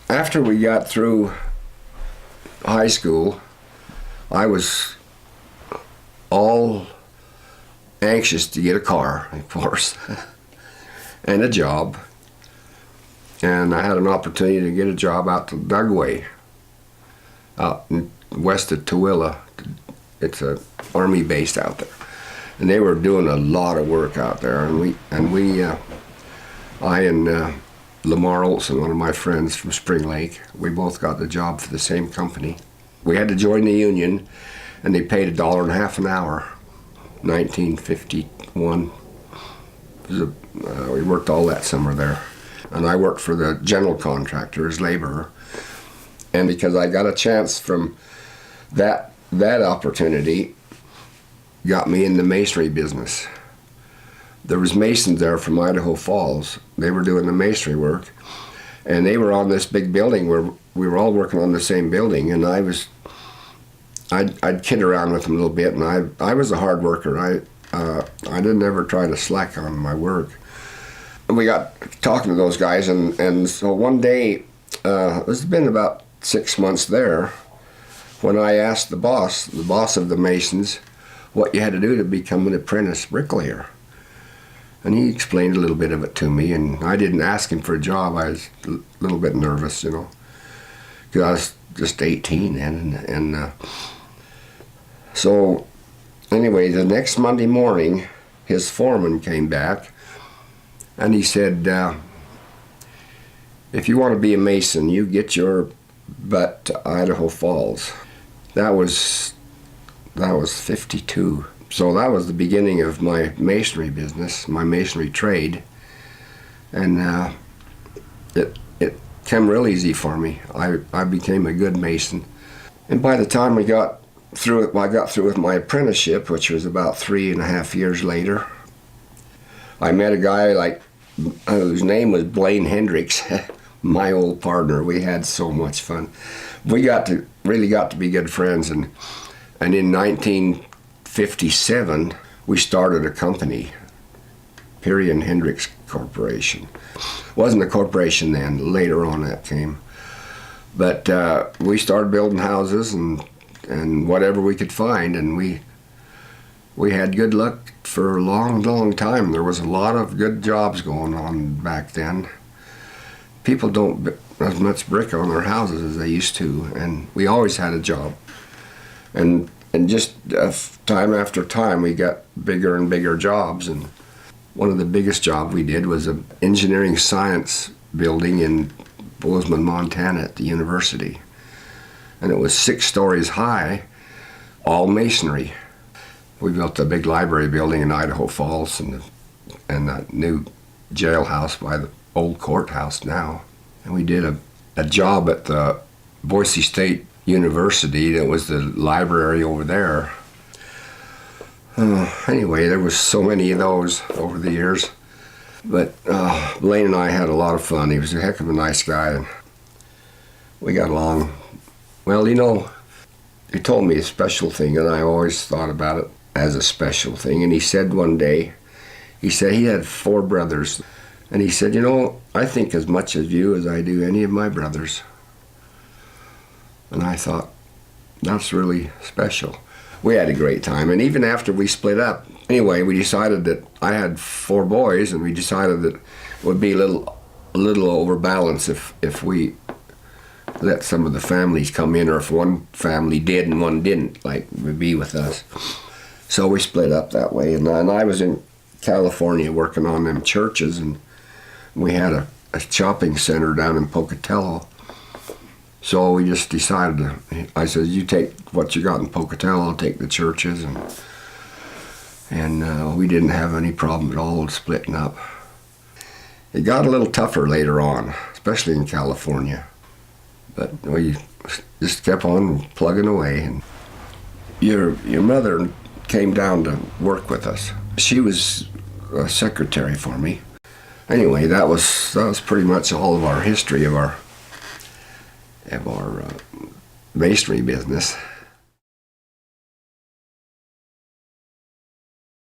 After we got through high school, I was all anxious to get a car, of course, and a job. And I had an opportunity to get a job out to Dugway, out west of Tooele. It's an army base out there, and they were doing a lot of work out there. I and Lamar Olson, one of my friends from Spring Lake, we both got the job for the same company. We had to join the union, and they paid $1.50 an hour. 1951. We worked all that summer there. And I worked for the general contractor as laborer. And because I got a chance from that opportunity, got me in the masonry business. There was masons there from Idaho Falls. They were doing the masonry work, and they were on this big building where we were all working on the same building. And I'd kid around with them a little bit, and I was a hard worker. I didn't ever try to slack on my work. And we got talking to those guys, and so one day, it's been about 6 months there, when I asked the boss of the Masons, what you had to do to become an apprentice bricklayer. And he explained a little bit of it to me, and I didn't ask him for a job. I was a little bit nervous, you know, because I was just 18 then. So anyway, the next Monday morning, his foreman came back, and he said, if you want to be a mason, you get your butt to Idaho Falls. That was 52. So that was the beginning of my masonry business, my masonry trade. And it came real easy for me. I became a good mason. And by the time we got through it, I got through with my apprenticeship, which was about 3.5 years later. I met a guy whose name was Blaine Hendricks, my old partner. We had so much fun. We really got to be good friends, and in 1957 we started a company, Peery and Hendricks Corporation. Wasn't a corporation then, later on that came. But we started building houses and whatever we could find, and we had good luck for a long, long time. There was a lot of good jobs going on back then. People don't put as much brick on their houses as they used to, and we always had a job. And just time after time, we got bigger and bigger jobs. And one of the biggest jobs we did was an engineering science building in Bozeman, Montana at the university. And it was 6 stories high, all masonry. We built a big library building in Idaho Falls and that new jailhouse by the old courthouse now. And we did a job at the Boise State University. That was the library over there. Anyway, there was so many of those over the years. But Blaine and I had a lot of fun. He was a heck of a nice guy, and we got along. Well, you know, he told me a special thing, and I always thought about it as a special thing. And he said one day, he said he had 4 brothers. And he said, you know, I think as much of you as I do any of my brothers. And I thought, that's really special. We had a great time. And even after we split up, anyway, we decided that I had 4 boys, and we decided that it would be a little overbalanced if we let some of the families come in, or if one family did and one didn't, like would be with us. So we split up that way. And I was in California working on them churches, and we had a shopping center down in Pocatello. So we just decided I said, you take what you got in Pocatello, I'll take the churches, and we didn't have any problem at all with splitting up. It got a little tougher later on, especially in California, but we just kept on plugging away. And your mother came down to work with us. She was a secretary for me. Anyway, that was pretty much all of our history of our masonry business.